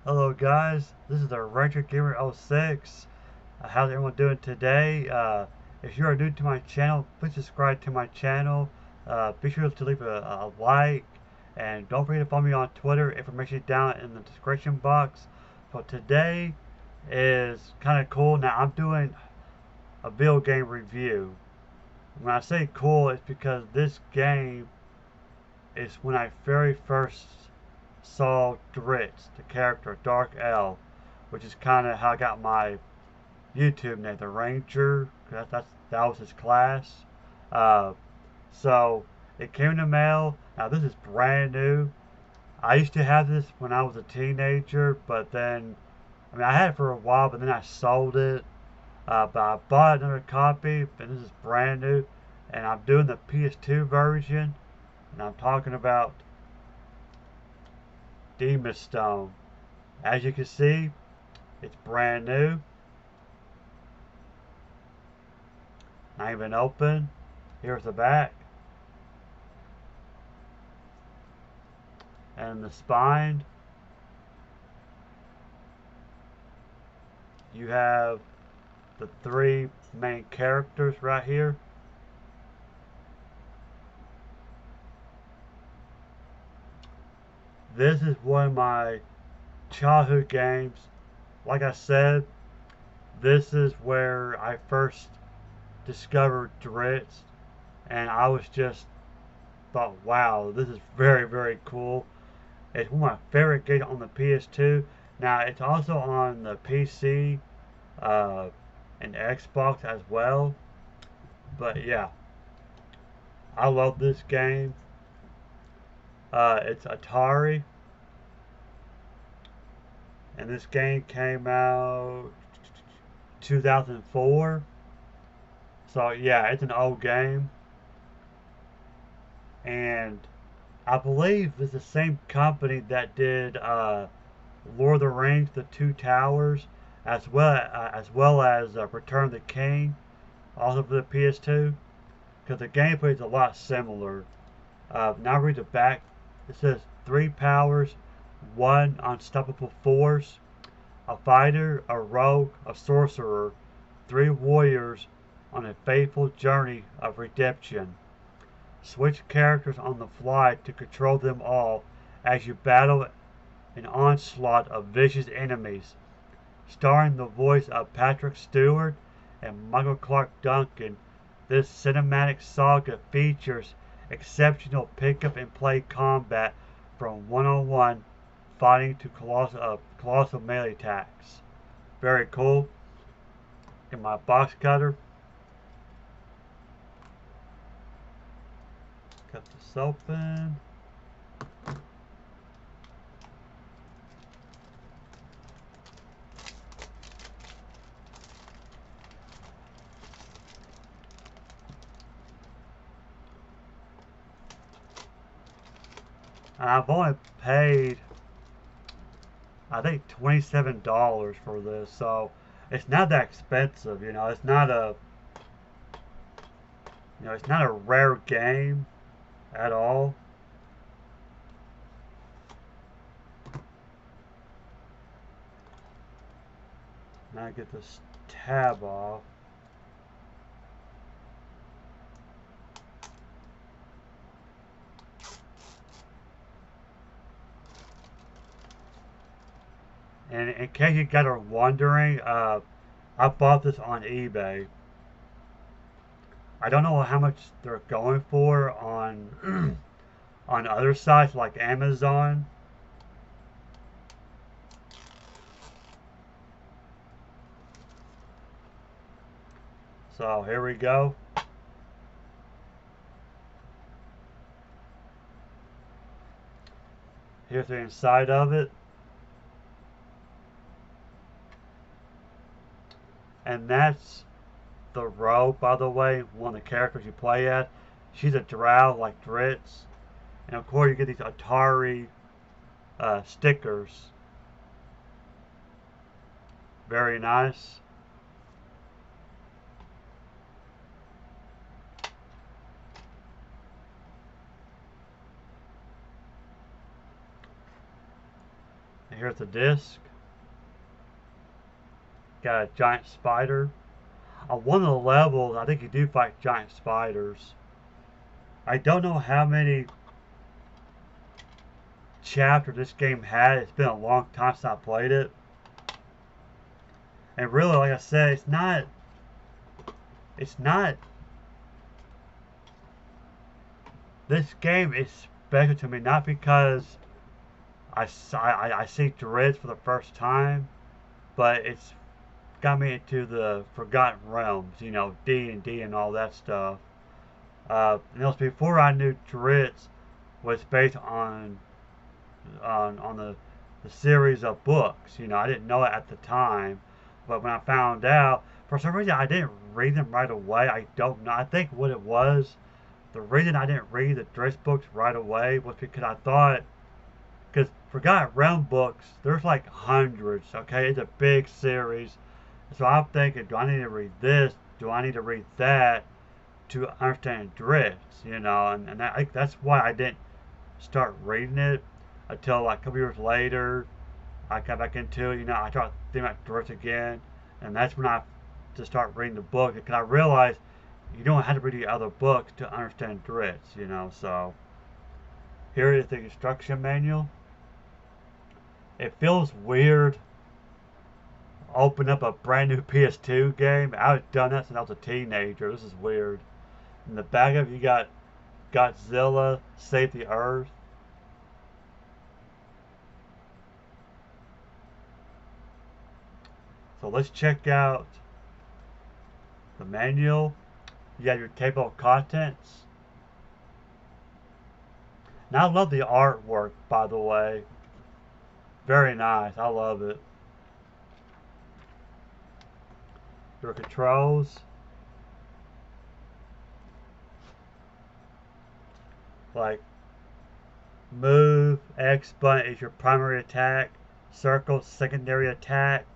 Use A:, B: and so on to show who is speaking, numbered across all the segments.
A: Hello guys, this is the Retro Gamer 06. How's everyone doing today? If you are new to my channel, please subscribe to my channel. Be sure to leave a like, and don't forget to follow me on Twitter. Information down in the description box. So today is kind of cool. Now I'm doing a video game review. When I say cool, it's because this game is when I very first saw Dritz, the character Dark L, which is kind of how I got my YouTube name, the Ranger. That was his class. Uh, so it came in the mail. Now this is brand new. I used to have this when I was a teenager, but then I had it for a while, but then I sold it. But I bought another copy, and this is brand new. And I'm doing the PS2 version, and I'm talking about Demon Stone. As you can see, it's brand new, not even open. Here's the back and the spine. You have the three main characters right here. This is one of my childhood games. Like I said, this is where I first discovered Dritz, and I was just thought, wow, this is very, very cool. It's one of my favorite games on the PS2. Now, it's also on the PC uh, and Xbox as well. But yeah, I love this game. It's Atari, and this game came out 2004. So yeah, it's an old game, and I believe it's the same company that did Lord of the Rings: The Two Towers, as well as Return of the King, also for the PS2. Because the gameplay is a lot similar. Now read the back. It says three powers, one unstoppable force, a fighter, a rogue, a sorcerer, three warriors on a faithful journey of redemption. Switch characters on the fly to control them all as you battle an onslaught of vicious enemies. Starring the voice of Patrick Stewart and Michael Clark Duncan, this cinematic saga features exceptional pick-up and play combat from one-on-one fighting to colossal melee attacks. Very cool. In my box cutter, cut this open. And I've only paid, I think, $27 for this, so it's not that expensive. It's not a rare game at all. Now I get this tab off. And in case you guys are wondering, I bought this on eBay. I don't know how much they're going for on on other sites like Amazon. So here we go. Here's the inside of it. And that's the rogue, by the way, one of the characters you play as. She's a drow like Dritz. And of course you get these Atari stickers. Very nice. And here's the disc. Got a giant spider. On one of the levels, I think you do fight giant spiders. I don't know how many chapters this game had. It's been a long time since I played it. And really, like I said, it's not, this game is special to me, not because I see Dreads for the first time, but it's got me into the Forgotten Realms, you know, D&D and all that stuff. And it was before I knew Dreads was based on the series of books. You know, I didn't know it at the time, but when I found out, for some reason I didn't read them right away. I don't know. I think what it was, the reason I didn't read the Dreads books right away was because I thought, because Forgotten Realm books, there's like hundreds. Okay, it's a big series. So I'm thinking, do I need to read this? Do I need to read that to understand Dreads? You know, and that's why I didn't start reading it until like a couple years later. I got back into it, you know, I started thinking about Dreads again, and that's when I just start reading the book, because I realized you don't have to read the other books to understand Dreads, you know. So here is the instruction manual. It feels weird open up a brand new PS2 game. I've done that since I was a teenager. This is weird. In the back of it, you got Godzilla Save the Earth. So let's check out the manual. You have your table of contents. Now I love the artwork, by the way. Very nice. I love it. Your controls. Like move, X button is your primary attack, circle secondary attack,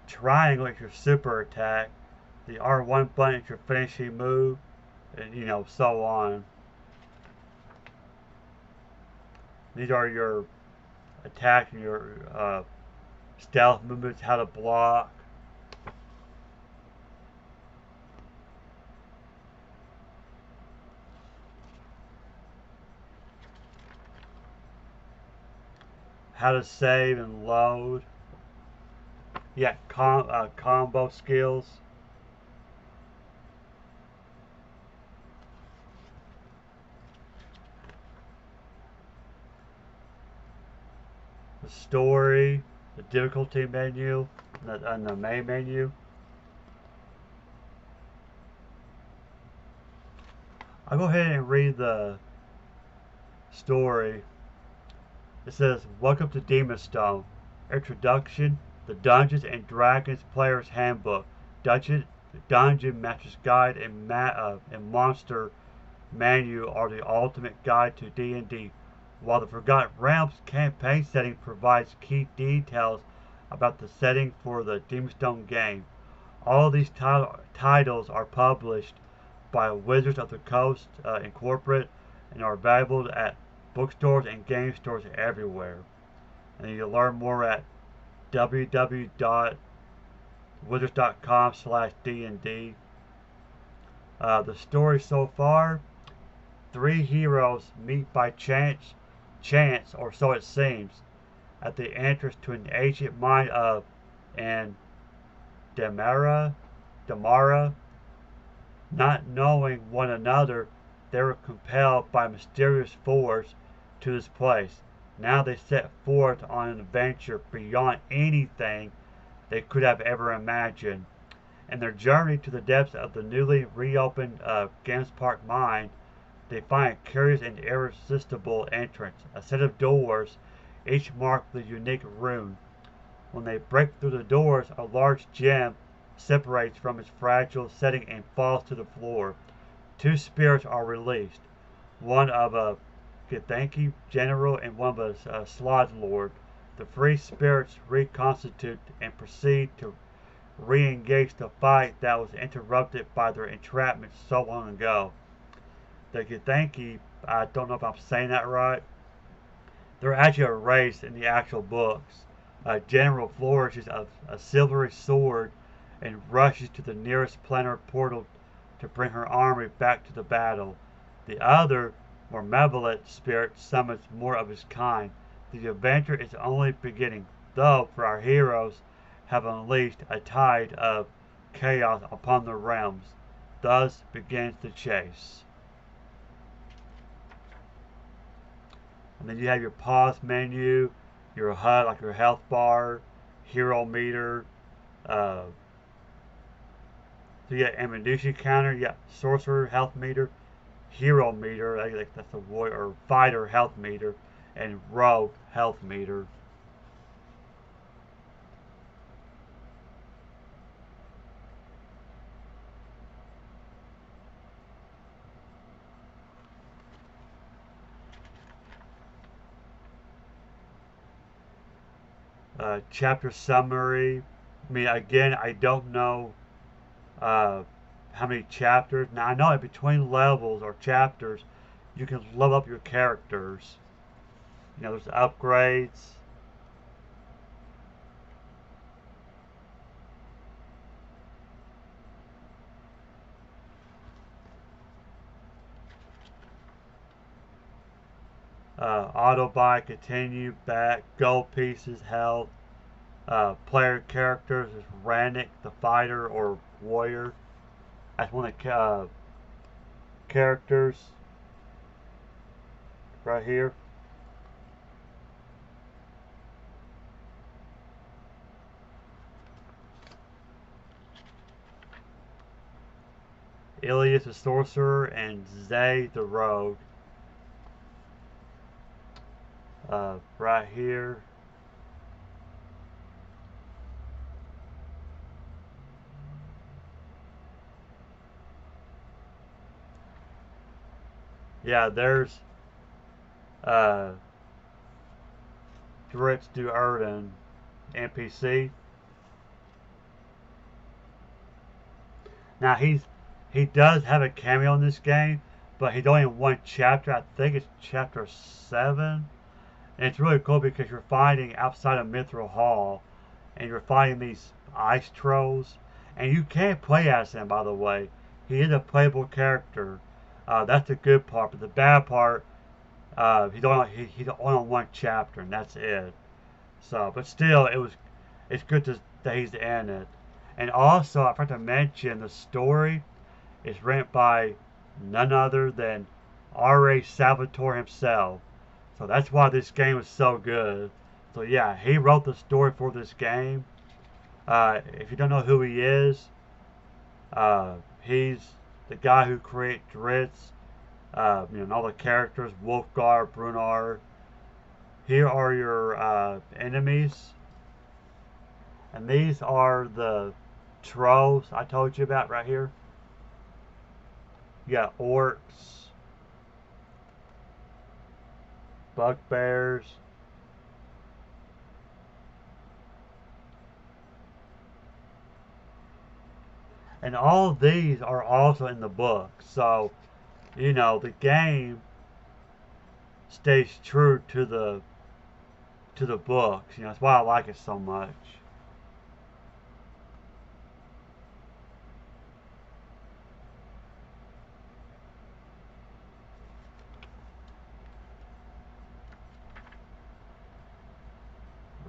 A: triangle is your super attack, the R1 button is your finishing move, and you know, so on. These are your attack and your stealth movements, how to block. How to save and load. Yeah, combo skills. The story, the difficulty menu, and the main menu. I'll go ahead and read the story. It says, "Welcome to Demonstone. Introduction, the Dungeons and Dragons Player's Handbook, Dungeon Master's Guide, and Monster Manual are the ultimate guide to D&D, while the Forgotten Realms campaign setting provides key details about the setting for the Demonstone game. All of these titles are published by Wizards of the Coast Incorporated and are available at bookstores and game stores everywhere." And you can learn more at www.wizards.com/D&D. The story so far: three heroes meet by chance, or so it seems, at the entrance to an ancient mine of Damara. Not knowing one another, they were compelled by mysterious force to this place. Now they set forth on an adventure beyond anything they could have ever imagined. In their journey to the depths of the newly reopened Gams Park mine, they find a curious and irresistible entrance, a set of doors, each marked with a unique rune. When they break through the doors, a large gem separates from its fragile setting and falls to the floor. Two spirits are released, one of a Githyanki general and one of a Slodge lord. The three spirits reconstitute and proceed to re-engage the fight that was interrupted by their entrapment so long ago. The Githyanki, I don't know if I'm saying that right, they're actually a race in the actual books. General flourishes a silvery sword and rushes to the nearest planar portal to bring her army back to the battle. The other, more malevolent spirit summons more of his kind. The adventure is only beginning, though for our heroes have unleashed a tide of chaos upon the realms. Thus begins the chase. And then you have your pause menu, your HUD, like your health bar, hero meter, uh, so you got ammunition counter, you got sorcerer health meter, hero meter, like that's a warrior or fighter health meter, and rogue health meter. Chapter summary. I mean, again, I don't know uh, how many chapters. Now I know that between levels or chapters, you can level up your characters. You know, there's upgrades. Auto buy, continue, back, gold pieces, health. Player characters is Rannick, the fighter or warrior. That's one of the characters right here. Ilias the sorcerer and Zay the rogue. Right here. Yeah, there's uh, Dritz du Erden, NPC. Now he does have a cameo in this game, but he's only in one chapter. I think it's chapter 7. And it's really cool because you're fighting outside of Mithril Hall, and you're fighting these ice trolls, and you can't play as him, by the way. He is a playable character. That's the good part, but the bad part, he's only on one chapter, and that's it. So, but still, it's good that he's in it. And also, I forgot to mention the story is written by none other than R.A. Salvatore himself. So that's why this game is so good. So yeah, he wrote the story for this game. If you don't know who he is, he's the guy who created Dritz. And all the characters, Wolfgar, Brunar. Here are your enemies. And these are the trolls I told you about right here. You got orcs, bugbears, and all of these are also in the book. So, you know, the game stays true to the books. You know, that's why I like it so much.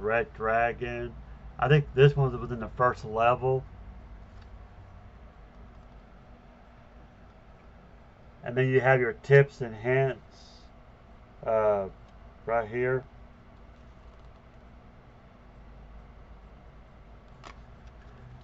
A: Red Dragon. I think this one was within the first level. And then you have your tips and hints right here.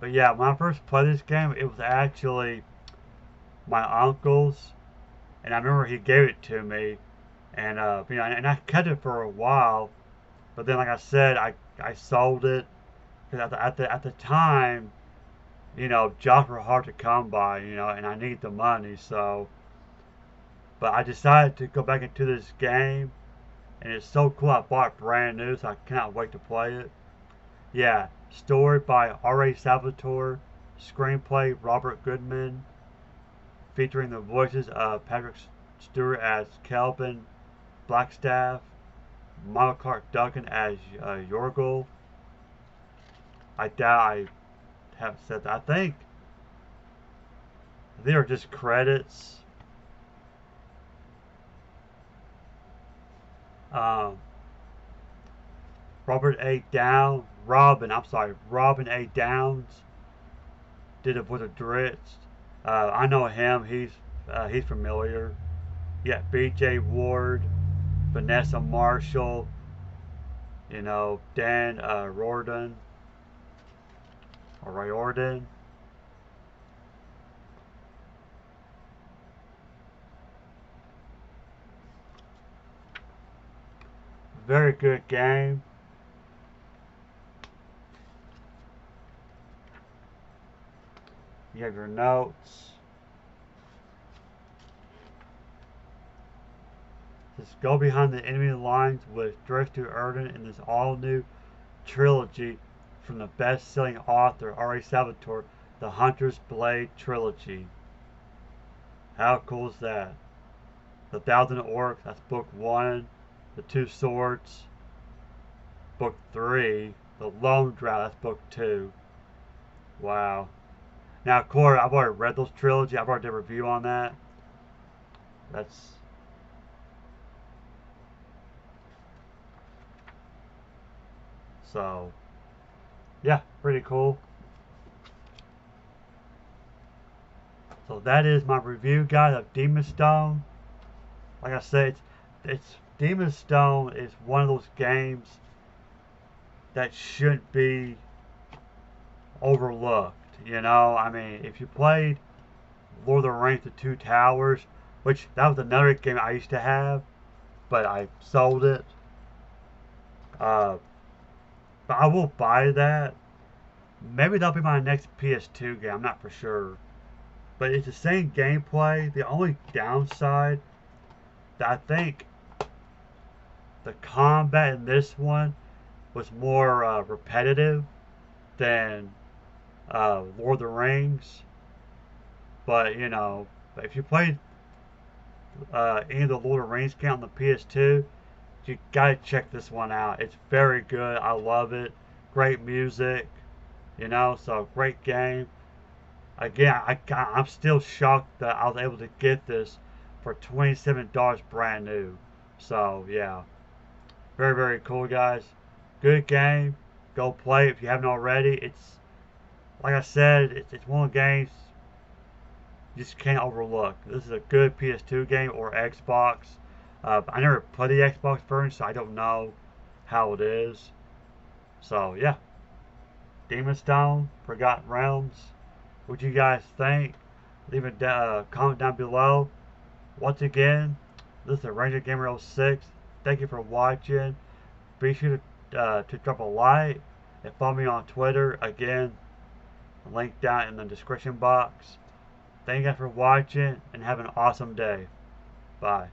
A: But yeah, when I first played this game, it was actually my uncle's, and I remember he gave it to me, and and I kept it for a while, but then like I said, I sold it because at the time, jobs were hard to come by, and I need the money, so. But I decided to go back into this game, and it's so cool. I bought it brand new, so I cannot wait to play it. Yeah, story by R.A. Salvatore, screenplay Robert Goodman, featuring the voices of Patrick Stewart as Kelvin Blackstaff, Michael Clark Duncan as Yorgel, I doubt I haven't said that. I think they are just credits. Um, Robin A. Downs did it with a Dritz. I know him. He's familiar. Yeah, B.J. Ward, Vanessa Marshall, Dan Riordan or Riordan. Very good game. You have your notes. Just go behind the enemy lines with Director Erden in this all-new trilogy from the best-selling author R.A. Salvatore, the Hunter's Blade trilogy. How cool is that? The Thousand Orcs, that's book 1. The Two Swords, book 3. The Lone Drought, that's book 2. Wow. Now, of course, I've already read those trilogy. I've already did a review on that. That's so. Yeah, pretty cool. So that is my review, guys, of Demon Stone. Like I said, it's Demon Stone is one of those games that shouldn't be overlooked. I mean, if you played Lord of the Rings: The Two Towers, which that was another game I used to have, but I sold it. Uh, but I will buy that. Maybe that'll be my next PS2 game. I'm not for sure. But it's the same gameplay. The only downside that I think the combat in this one was more repetitive than Lord of the Rings. But if you played any of the Lord of the Rings game on the PS2, you gotta check this one out. It's very good. I love it. Great music. So great game. Again, I'm still shocked that I was able to get this for $27 brand new. So yeah, very very cool, guys. Good game. Go play it if you haven't already. It's like I said, it's one of the games you just can't overlook. This is a good PS2 game or Xbox. I never played the Xbox version, so I don't know how it is. So yeah, Demon Stone, Forgotten Realms. What you guys think? Leave a comment down below. Once again, this is Ranger Gamer 06. Thank you for watching. Be sure to drop a like and follow me on Twitter. Again, link down in the description box. Thank you guys for watching and have an awesome day. Bye.